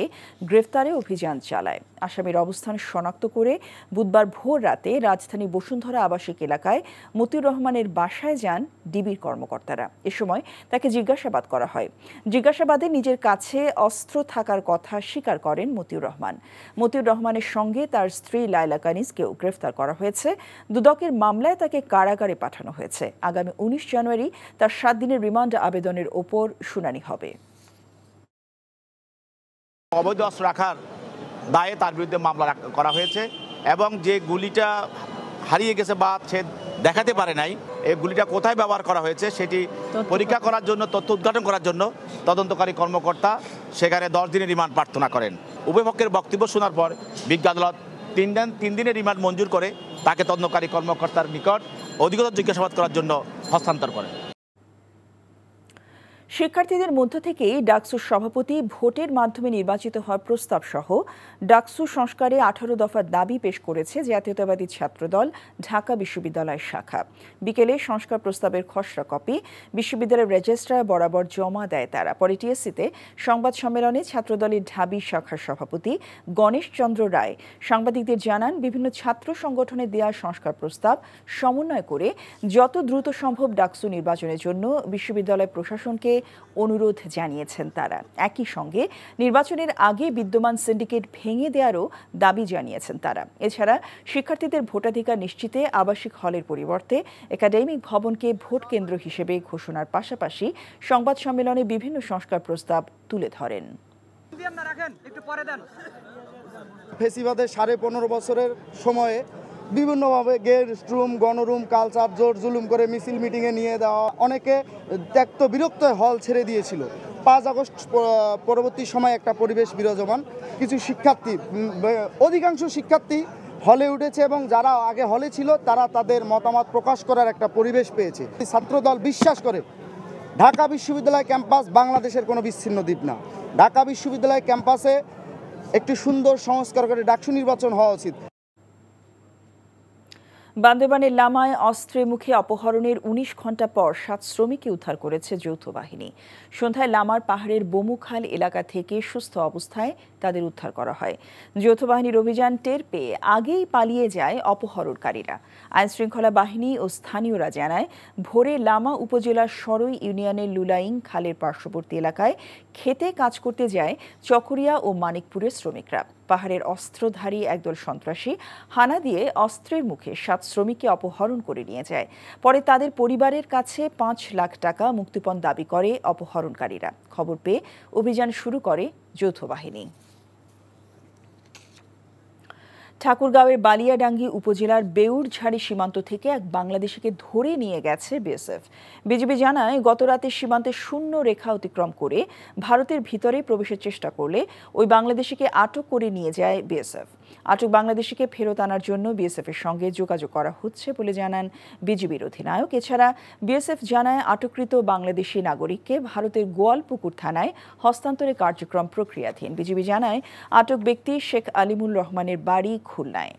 গ্রেফতারে অভিযান চালায়। আসামির অবস্থান শনাক্ত করে বুধবার ভোর রাতে রাজধানী বসুন্ধরা আবাসিক এলাকায় মতিউর রহমানের বাসায় যান ডিবির কর্মকর্তারা। এ সময় তাকে জিজ্ঞাসাবাদ করা হয়। জিজ্ঞাসাবাদে নিজের কাছে অস্ত্র থাকার কথা স্বীকার করেন মতিউর রহমান। মতিউর রহমানের সঙ্গে তার স্ত্রী লায়লা কানিজকেও গ্রেফতার করা হয়েছে। দুদকের মামলায় তাকে কারাগারে পাঠানো হয়েছে। আগামী 19 জানুয়ারি তার 7 দিনের রিমান্ড আবেদনের ওপর শুনানি হবে। অবৈধ অস্ত্র রাখার দায়ে তার বিরুদ্ধে মামলা করা হয়েছে এবং যে গুলিটা হারিয়ে গেছে বা সে দেখাতে পারে নাই, এই গুলিটা কোথায় ব্যবহার করা হয়েছে সেটি পরীক্ষা করার জন্য, তথ্য উদ্ঘাটন করার জন্য তদন্তকারী কর্মকর্তা সেখানে 10 দিনের রিমান্ড প্রার্থনা করেন। উভয় পক্ষের বক্তব্য শোনার পর বিজ্ঞ আদালত 3 দিনের রিমান্ড মঞ্জুর করে তাকে তদন্তকারী কর্মকর্তার নিকট অধিকতর জিজ্ঞাসাবাদ করার জন্য হস্তান্তর করেন। শিক্ষার্থীদের মধ্য থেকেই ডাকসুর সভাপতি ভোটের মাধ্যমে নির্বাচিত হওয়ার প্রস্তাব সহ ডাকসু সংস্কারে 18 দফা দাবি পেশ করেছে জাতীয়তাবাদী ছাত্রদল ঢাকা বিশ্ববিদ্যালয় শাখা। বিকেলে সংস্কার প্রস্তাবের খসড়া কপি বিশ্ববিদ্যালয়ের রেজিস্ট্রার বরাবর জমা দেয় তারা। পরে টিএসসিতে সংবাদ সম্মেলনে ছাত্রদলের ঢাবি শাখার সভাপতি গণেশ চন্দ্র রায় সাংবাদিকদের জানান, বিভিন্ন ছাত্র সংগঠনের দেয়া সংস্কার প্রস্তাব সমন্বয় করে যত দ্রুত সম্ভব ডাকসু নির্বাচনের জন্য বিশ্ববিদ্যালয় প্রশাসনকে অনুরোধ জানিয়েছেন তারা। একই সঙ্গে নির্বাচনের আগে বিদ্যমান সিন্ডিকেট ভেঙে দেওয়ারও দাবি জানিয়েছেন তারা। এছাড়া শিক্ষার্থীদের ভোটাধিকার নিশ্চিতে আবাসিক হলের পরিবর্তে একাডেমিক ভবনকে ভোট কেন্দ্র হিসেবে ঘোষণার পাশাপাশি সংবাদ সম্মেলনে বিভিন্ন সংস্কার প্রস্তাব তুলে ধরেন। ফেসিবাদের 15.5 বছরের সময়ে বিভিন্নভাবে গেস্ট রুম, গণরুম, কালচার জোর জুলুম করে মিছিল মিটিংয়ে নিয়ে দেওয়া, অনেকে ত্যক্ত বিরক্ত হল ছেড়ে দিয়েছিল। 5 আগস্ট পরবর্তী সময় একটা পরিবেশ বিরাজমান। কিছু শিক্ষার্থী, অধিকাংশ শিক্ষার্থী হলে উঠেছে এবং যারা আগে হলে ছিল তারা তাদের মতামত প্রকাশ করার একটা পরিবেশ পেয়েছে। ছাত্রদল বিশ্বাস করে ঢাকা বিশ্ববিদ্যালয় ক্যাম্পাস বাংলাদেশের কোনো বিচ্ছিন্ন দ্বীপ না। ঢাকা বিশ্ববিদ্যালয় ক্যাম্পাসে একটি সুন্দর সংস্কার করে ডাকসু নির্বাচন হওয়া উচিত। বান্দরবানের লামায় অস্ত্রের মুখে অপহরণের 19 ঘণ্টা পর 7 শ্রমিককে উদ্ধার করেছে যৌথ বাহিনী। সন্ধ্যায় লামার পাহাড়ের বমুখাল এলাকা থেকে সুস্থ অবস্থায় তাদের উদ্ধার করা হয়। যৌথ বাহিনীর অভিযান টের পেয়ে আগেই পালিয়ে যায় অপহরণকারীরা। আইনশৃঙ্খলা বাহিনী ও স্থানীয়রা জানায়, ভোরে লামা উপজেলার সরই ইউনিয়নের লুলাইং খালের পার্শ্ববর্তী এলাকায় খেতে কাজ করতে যায় চকরিয়া ও মানিকপুরের শ্রমিকরা। পাহাড়ের অস্ত্রধারী একদল সন্ত্রাসী হানা দিয়ে অস্ত্রের মুখে 7 শ্রমিককে অপহরণ করে নিয়ে যায়। পরে তাদের পরিবারের কাছে 5 লাখ টাকা মুক্তিপণ দাবি করে অপহরণকারীরা। খবর পেয়ে অভিযান শুরু করে যৌথ বাহিনী। ঠাকুরগাঁওয়ের বালিয়াডাঙ্গি উপজেলার বেউরঝাড়ি সীমান্ত থেকে এক বাংলাদেশিকে ধরে নিয়ে গেছে বিএসএফ। বিজিবি জানায়, গতরাতে সীমান্তে শূন্য রেখা অতিক্রম করে ভারতের ভিতরে প্রবেশের চেষ্টা করলে ওই বাংলাদেশিকে আটক করে নিয়ে যায় বিএসএফ। আটক বাংলাদেশিকে ফেরত আনার জন্য বিএসএফের সঙ্গে যোগাযোগ করা হচ্ছে বলে জানান বিজিবির অধিনায়ক। এছাড়া বিএসএফ জানায়, আটককৃত বাংলাদেশি নাগরিককে ভারতের গোয়ালপুকুর থানায় হস্তান্তরের কার্যক্রম প্রক্রিয়াধীন। বিজিবি জানায়, আটক ব্যক্তি শেখ আলিমুল রহমানের বাড়ি খুলনায়।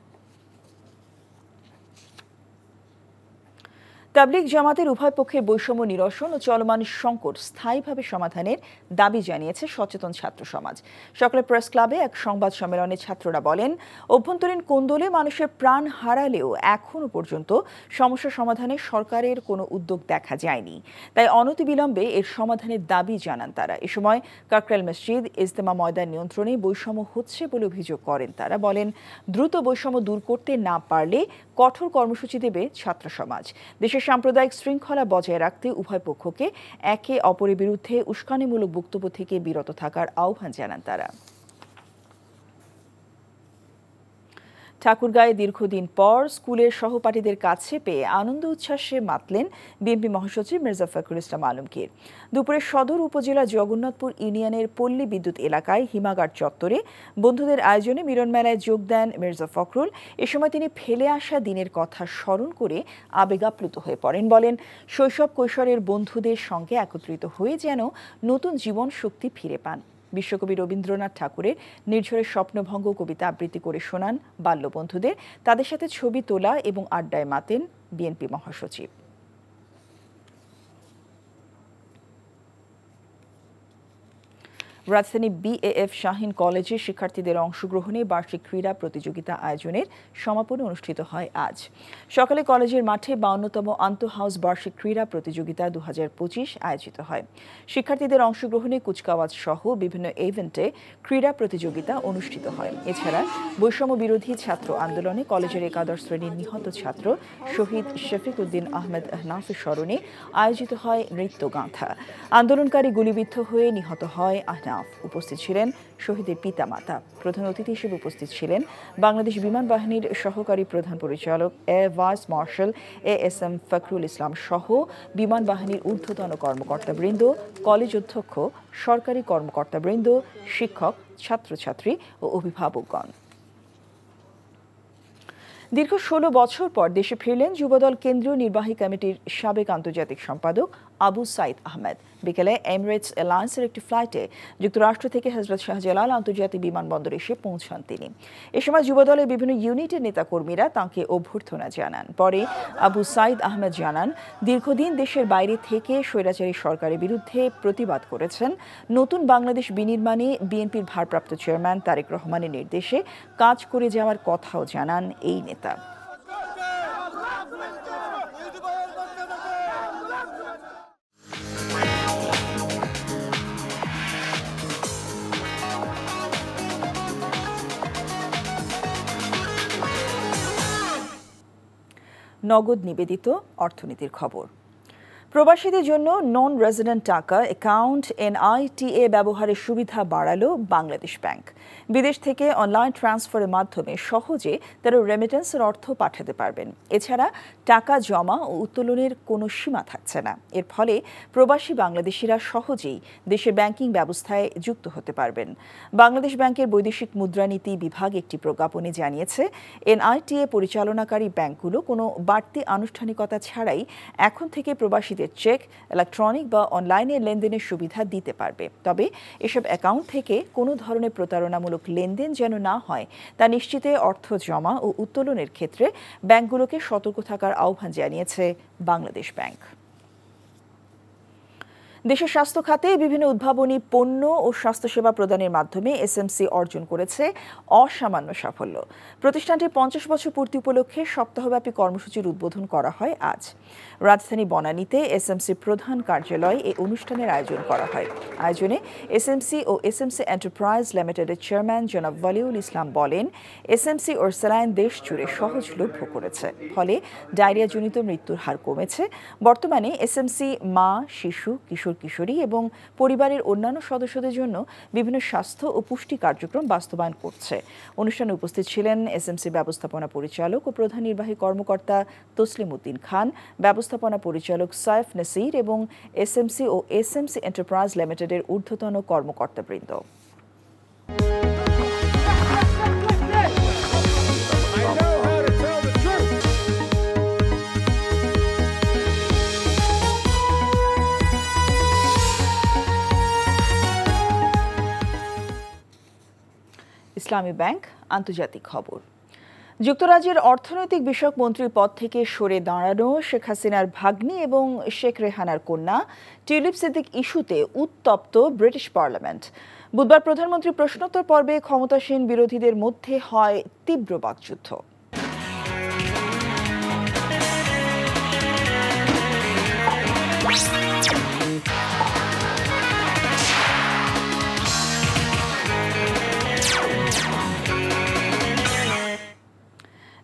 তাবলিগ জামাতের উভয় পক্ষের বৈষম্য নিরসন ও চলমান সংকট স্থায়ীভাবে সমাধানের দাবি জানিয়েছে সচেতন ছাত্র সমাজ। সকালে প্রেস ক্লাবে এক সংবাদ সম্মেলনে ছাত্ররা বলেন, অভ্যন্তরীণ কোন্দলে মানুষের প্রাণ হারালেও এখনও পর্যন্ত সমস্যা সমাধানে সরকারের কোনো উদ্যোগ দেখা যায়নি। তাই অনতিবিলম্বে এর সমাধানের দাবি জানান তারা। এ সময় কাকরাইল মসজিদ ইজতেমা ময়দান নিয়ন্ত্রণে বৈষম্য হচ্ছে বলে অভিযোগ করেন তারা। বলেন, দ্রুত বৈষম্য দূর করতে না পারলে কঠোর কর্মসূচি দেবে ছাত্র সমাজ। দেশের সাম্প্রদায়িক শৃঙ্খলা বজায় রাখতে উভয় পক্ষকে একে অপরের বিরুদ্ধে উস্কানিমূলক বক্তব্য থেকে বিরত থাকার আহ্বান জানান তারা। ঠাকুরগাঁয়ে দীর্ঘদিন পর স্কুলের সহপাঠীদের কাছে পেয়ে আনন্দ উচ্ছ্বাসে মাতলেন বিএনপি মহাসচিব মির্জা ফখরুল ইসলাম আলমগীর। দুপুরে সদর উপজেলা জগন্নাথপুর ইউনিয়নের পল্লী বিদ্যুৎ এলাকায় হিমাগার চত্বরে বন্ধুদের আয়োজনে মিলন মেলায় যোগ দেন মির্জা ফখরুল। এ সময় তিনি ফেলে আসা দিনের কথা স্মরণ করে আবেগাপ্লুত হয়ে পড়েন। বলেন, শৈশব কৈশোরের বন্ধুদের সঙ্গে একত্রিত হয়ে যেন নতুন জীবন শক্তি ফিরে পান। বিশ্বকবি রবীন্দ্রনাথ ঠাকুরের নির্ঝরের স্বপ্নভঙ্গ কবিতা আবৃত্তি করে শোনান বাল্যবন্ধুদের। তাদের সাথে ছবি তোলা এবং আড্ডায় মাতেন বিএনপি মহাসচিব। রাজধানী বিএএফ শাহীন কলেজে শিক্ষার্থীদের অংশগ্রহণে বার্ষিক ক্রীড়া প্রতিযোগিতা আয়োজনের সমাপনী অনুষ্ঠিত হয় আজ সকালে। কলেজের মাঠে 52তম আন্তঃহাউস বার্ষিক ক্রীড়া প্রতিযোগিতা 2025 আয়োজিত হয়। শিক্ষার্থীদের অংশগ্রহণে কুচকাওয়াজ সহ বিভিন্ন ইভেন্টে ক্রীড়া প্রতিযোগিতা অনুষ্ঠিত হয়। এছাড়া বৈষম্য বিরোধী ছাত্র আন্দোলনে কলেজের একাদশ শ্রেণীর নিহত ছাত্র শহীদ শফিক উদ্দিন আহমেদ আহনাফের স্মরণে আয়োজিত হয় নৃত্যগাঁথা। আন্দোলনকারী গুলিবিদ্ধ হয়ে নিহত হয় আহনাফ। উপস্থিত ছিলেন শহীদের পিতামাতা। প্রধান অতিথি হিসেবে উপস্থিত ছিলেন বাংলাদেশ বিমান বাহিনীর সহকারী প্রধান পরিচালক air vice marshal ASM Fakhrul Islam সহ বিমান বাহিনীর ঊর্ধ্বতন কর্মকর্তাবৃন্দ, কলেজ অধ্যক্ষ, সরকারি কর্মকর্তাবৃন্দ, শিক্ষক, ছাত্রছাত্রী ও অভিভাবকগণ। দীর্ঘ 16 বছর পর দেশে ফিরলেন যুবদল কেন্দ্রীয় নির্বাহী কমিটির সাবেক আন্তর্জাতিক সম্পাদক আবু সাইদ আহমেদ। বিকেলে এমিরেটস এয়ারলাইন্সের একটি ফ্লাইটে যুক্তরাষ্ট্র থেকে হযরত শাহজালাল আন্তর্জাতিক বিমানবন্দরে এসে পৌঁছান তিনি। এ সময় যুবদলের বিভিন্ন ইউনিটের নেতাকর্মীরা তাঁকে অভ্যর্থনা জানান। পরে আবু সাইদ আহমেদ জানান, দীর্ঘদিন দেশের বাইরে থেকে স্বৈরাচারী সরকারের বিরুদ্ধে প্রতিবাদ করেছেন। নতুন বাংলাদেশ বিনির্মাণে বিএনপির ভারপ্রাপ্ত চেয়ারম্যান তারেক রহমানের নির্দেশে কাজ করে যাওয়ার কথাও জানান এই নেতা। নগদ নিবেদিত অর্থনীতির খবর। প্রবাসীদের জন্য নন রেজিডেন্ট টাকা অ্যাকাউন্ট NITA ব্যবহারের সুবিধা বাড়ালো বাংলাদেশ ব্যাংক। বিদেশ থেকে অনলাইন ট্রান্সফারের মাধ্যমে সহজে তারা রেমিটেন্সের অর্থ পাঠাতে পারবেন। এছাড়া টাকা জমা ও উত্তোলনের কোনো সীমা থাকছে না। এর ফলে প্রবাসী বাংলাদেশিরা সহজেই দেশের ব্যাংকিং ব্যবস্থায় যুক্ত হতে পারবেন। বাংলাদেশ ব্যাংকের বৈদেশিক মুদ্রানীতি বিভাগ একটি প্রজ্ঞাপনে জানিয়েছে, NITA পরিচালনাকারী ব্যাংকগুলো কোনো বাড়তি আনুষ্ঠানিকতা ছাড়াই এখন থেকে প্রবাসীদের চেক, ইলেকট্রনিক বা অনলাইনে লেনদেনের সুবিধা দিতে পারবে। তবে এসব অ্যাকাউন্ট থেকে কোনো ধরনের প্রতারণামূলক লেনদেন যেন না হয় তা নিশ্চিতে অর্থ জমা ও উত্তোলনের ক্ষেত্রে ব্যাংকগুলোকে সতর্ক থাকার আহ্বান জানিয়েছে বাংলাদেশ ব্যাংক। দেশের স্বাস্থ্য খাতে বিভিন্ন উদ্ভাবনী পণ্য ও স্বাস্থ্যসেবা প্রদানের মাধ্যমে SMC অর্জন করেছে অসামান্য সাফল্য। প্রতিষ্ঠানটির 50 বছর পূর্তি উপলক্ষে সপ্তাহব্যাপী কর্মসূচির উদ্বোধন করা হয় আজ। রাজধানী বনানীতে SMC প্রধান কার্যালয়ে এই অনুষ্ঠানের আয়োজন করা হয়। আয়োজনে SMC ও SMC এন্টারপ্রাইজ লিমিটেডের চেয়ারম্যান জনাব ওয়ালিউল ইসলাম বলেন, SMC ও স্যালাইন দেশ জুড়ে সহজলভ্য করেছে, ফলে ডায়রিয়াজনিত মৃত্যুর হার কমেছে। বর্তমানে SMC মা, শিশু, কিশোরী এবং পরিবারের অন্যান্য সদস্যদের জন্য বিভিন্ন স্বাস্থ্য ও পুষ্টি কার্যক্রম বাস্তবায়ন করছে। অনুষ্ঠানে উপস্থিত ছিলেন SMC ব্যবস্থাপনা পরিচালক ও প্রধান নির্বাহী কর্মকর্তা তসলিম উদ্দিন খান, ব্যবস্থাপনা পরিচালক সাইফ নাসির এবং SMC ও SMC এন্টারপ্রাইজ লিমিটেডের ঊর্ধ্বতন কর্মকর্তাবৃন্দ। ইসলামী ব্যাংক আন্তর্জাতিক খবর। যুক্তরাজ্যের অর্থনৈতিক বিষয়ক মন্ত্রীর পদ থেকে সরে দাঁড়ানো শেখ হাসিনার ভাগ্নি এবং শেখ রেহানার কন্যা টিউলিপ সিদ্দিক ইস্যুতে উত্তপ্ত ব্রিটিশ পার্লামেন্ট। বুধবার প্রধানমন্ত্রী প্রশ্নোত্তর পর্বে ক্ষমতাসীন বিরোধীদের মধ্যে হয় তীব্র বাকযুদ্ধ।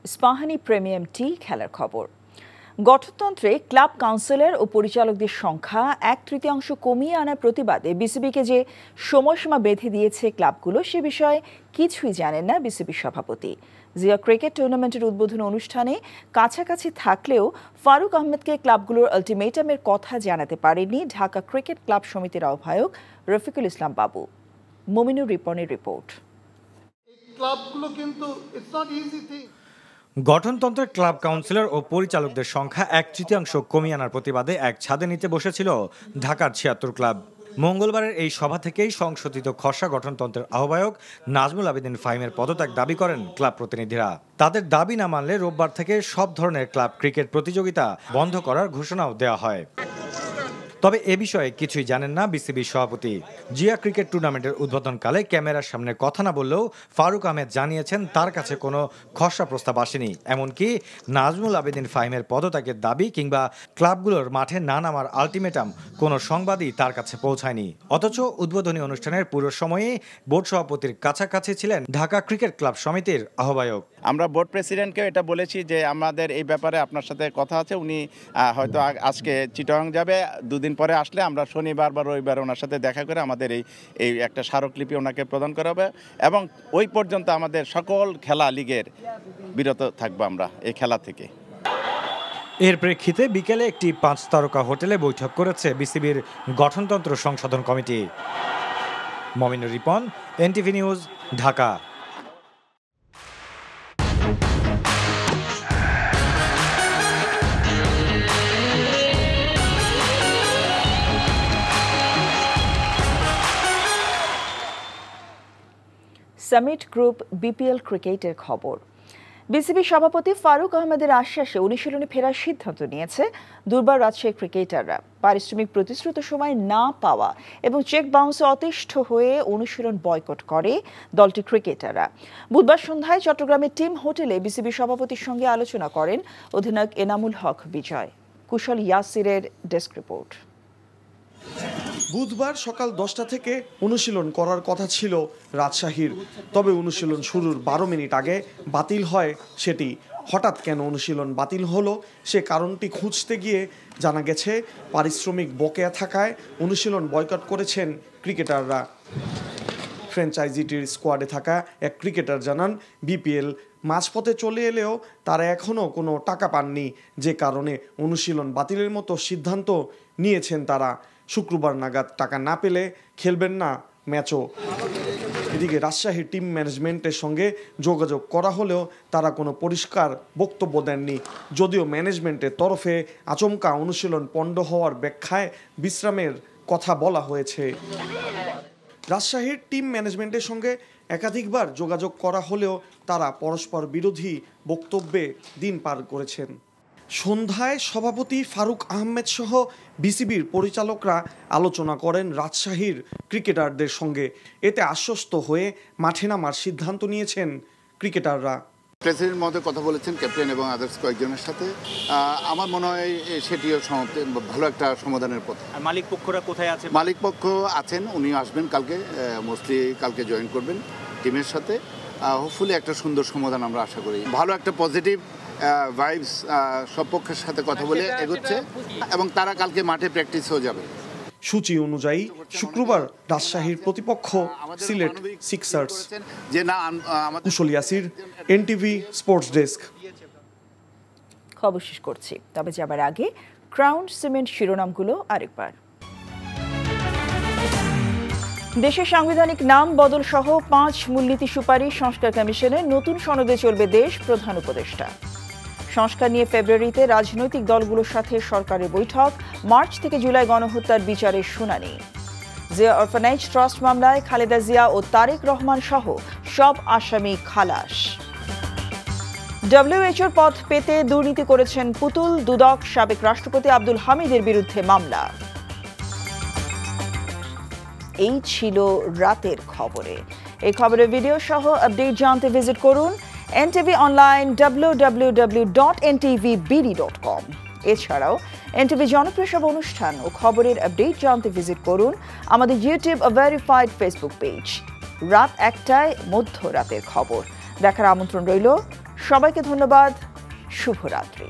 ইস্পাহানি প্রিমিয়াম টি খেলার খবর। গঠনতন্ত্রে ক্লাব কাউন্সিলর ও পরিচালকদের সংখ্যা 1/3 কমিয়ে আনার প্রতিবাদে বিসিবিকে যে সময়সীমা বেঁধে দিয়েছে ক্লাবগুলো, সে বিষয়ে কিছুই জানেন না বিসিবি সভাপতি। জিয়া ক্রিকেট টুর্নামেন্টের উদ্বোধন অনুষ্ঠানে কাছাকাছি থাকলেও ফারুক আহমেদকে ক্লাবগুলোর আলটিমেটামের কথা জানাতে পারেননি ঢাকা ক্রিকেট ক্লাব সমিতির আহ্বায়ক রফিকুল ইসলাম বাবু। মমিনুর রিপনের রিপোর্ট। গঠনতন্ত্রের ক্লাব কাউন্সিলর ও পরিচালকদের সংখ্যা 1/3 কমিয়ে আনার প্রতিবাদে এক ছাদে নিতে বসেছিল ঢাকার 76 ক্লাব। মঙ্গলবারের এই সভা থেকেই সংশোধিত খসড়া গঠনতন্ত্রের আহ্বায়ক নাজমুল আবেদিন ফাহিমের পদত্যাগ দাবি করেন ক্লাব প্রতিনিধিরা। তাদের দাবি না মানলে রোববার থেকে সব ধরনের ক্লাব ক্রিকেট প্রতিযোগিতা বন্ধ করার ঘোষণাও দেওয়া হয়। তবে এ বিষয়ে কিছুই জানেন না বিসিবির সভাপতি। জিয়া ক্রিকেট টুর্নামেন্টের উদ্বোধনকালে ক্যামেরার সামনে কথা না বললেও ফারুক আহমেদ জানিয়েছেন তার কাছে কোনো খসড়া প্রস্তাব আসেনি। এমনকি নাজমুল আবেদিন ফাহিমের পদত্যাগের দাবি কিংবা ক্লাবগুলোর মাঠে না নামার আলটিমেটাম কোনো সংবাদই তার কাছে পৌঁছায়নি। অথচ উদ্বোধনী অনুষ্ঠানের পুরো সময়ে বোর্ড সভাপতির কাছাকাছি ছিলেন ঢাকা ক্রিকেট ক্লাব সমিতির আহ্বায়ক। আমরা বোর্ড প্রেসিডেন্টকে এটা বলেছি যে আমাদের এই ব্যাপারে আপনার সাথে কথা আছে। উনি হয়তো আজকে চিটাগাং যাবে, দুদিন পরে আসলে আমরা শনিবার বা রবিবার ওনার সাথে দেখা করে আমাদের এই একটা স্মারকলিপি ওনাকে প্রদান করা হবে এবং ওই পর্যন্ত আমাদের সকল খেলা লিগের বিরত থাকবো আমরা এই খেলা থেকে। এর প্রেক্ষিতে বিকেলে একটি 5 তারকা হোটেলে বৈঠক করেছে বিসিবির গঠনতন্ত্র সংশোধন committee. Mominur Ripon, NTV news, Dhaka. Summit group BPL ক্রিকেটের খবর। বিসিবি সভাপতি ফারুক আহমেদের আশ্বাসে অনুশীলনে ফেরার সিদ্ধান্ত নিয়েছে দুর্বার রাজশাহী ক্রিকেটাররা। পারিশ্রমিক প্রতিশ্রুত সময় না পাওয়া এবং চেক বাউন্সে অতিষ্ঠ হয়ে অনুশীলন বয়কট করে দলটি ক্রিকেটাররা। বুধবার সন্ধ্যায় চট্টগ্রামের টিম হোটেলে বিসিবি সভাপতির সঙ্গে আলোচনা করেন অধিনায়ক এনামুল হক বিজয়। কুশল ইয়াসিরের ডেস্ক রিপোর্ট। বুধবার সকাল 10টা থেকে অনুশীলন করার কথা ছিল রাজশাহীর, তবে অনুশীলন শুরুর 12 মিনিট আগে বাতিল হয় সেটি। হঠাৎ কেন অনুশীলন বাতিল হলো সে কারণটি খুঁজতে গিয়ে জানা গেছে পারিশ্রমিক বকেয়া থাকায় অনুশীলন বয়কট করেছেন ক্রিকেটাররা। ফ্র্যাঞ্চাইজিটির স্কোয়াডে থাকা এক ক্রিকেটার জানান বিপিএল মাঝপথে চলে এলেও তারা এখনও কোনো টাকা পাননি, যে কারণে অনুশীলন বাতিলের মতো সিদ্ধান্ত নিয়েছেন তারা। শুক্রবার নাগাদ টাকা না পেলে খেলবেন না ম্যাচও। এদিকে রাজশাহী টিম ম্যানেজমেন্টের সঙ্গে যোগাযোগ করা হলেও তারা কোনো পরিষ্কার বক্তব্য দেননি। যদিও ম্যানেজমেন্টের তরফে আচমকা অনুশীলন পণ্ড হওয়ার ব্যাখ্যায় বিশ্রামের কথা বলা হয়েছে। রাজশাহীর টিম ম্যানেজমেন্টের সঙ্গে একাধিকবার যোগাযোগ করা হলেও তারা পরস্পর বিরোধী বক্তব্যে দিন পার করেছেন। সন্ধ্যায় সভাপতি ফারুক আহমেদ সহ বিসিবির পরিচালকরা আলোচনা করেন রাজশাহীর ক্রিকেটারদের সঙ্গে। এতে আশ্বস্ত হয়ে মাঠে নামার সিদ্ধান্ত নিয়েছেন ক্রিকেটাররা। প্রেসিডেন্ট মহোদয় কথা বলেছেন ক্যাপ্টেন এবং আদার্স কয়েকজনের সাথে। আমার মনে হয় সেটিও ভালো একটা সমাধানের পথে। মালিক পক্ষরা কোথায় আছে? মালিক পক্ষ আছেন, উনি আসবেন কালকে, মোস্টলি কালকে জয়েন করবেন টিমের সাথে। হোপফুলি একটা সুন্দর সমাধান আমরা আশা করি। ভালো একটা পজিটিভ ভাইবস সব পক্ষের সাথে কথা বলে এগোচ্ছে এবং তারা কালকে মাঠে প্র্যাকটিসও যাবে। সূচি অনুযায়ী শুক্রবার রাজশাহীর প্রতিপক্ষ সিলেট সিক্সার্স। কুশল ইয়াসির, এনটিভি স্পোর্টস ডেস্ক। খবর শেষ করছি, তবে যাবার আগে ক্রাউন সিমেন্ট শিরোনামগুলো আরেকবার। দেশের সাংবিধানিক নাম বদল সহ 5 মূলনীতি সুপারিশ সংস্কার কমিশনের নতুন সনদে চলবে দেশ, প্রধান উপদেষ্টা। সংস্কার নিয়ে ফেব্রুয়ারিতে রাজনৈতিক দলগুলোর সাথে সরকারের বৈঠক, মার্চ থেকে জুলাই গণহত্যার বিচারের শুনানি। জিয়া অরফানেজ ট্রাস্ট মামলায় খালেদা জিয়া ও তারেক রহমান সহ সব আসামি খালাস। ডব্লিউএইচওর পদ পেতে দুর্নীতি করেছেন পুতুল, দুদক সাবেক রাষ্ট্রপতি আব্দুল হামিদের বিরুদ্ধে মামলা। এই ছিল রাতের খবরে। এই খবরের ভিডিও সহ আপডেট জানতে ভিজিট করুন এনটিভি অনলাইন www.ntvbd.com। এছাড়াও এনটিভি জনপ্রিয় সব অনুষ্ঠান ও খবরের আপডেট জানতে ভিজিট করুন আমাদের ইউটিউব ভেরিফাইড ফেসবুক পেজ। রাত 1টায় মধ্যরাতের খবর দেখার আমন্ত্রণ রইল। সবাইকে ধন্যবাদ। শুভরাত্রি।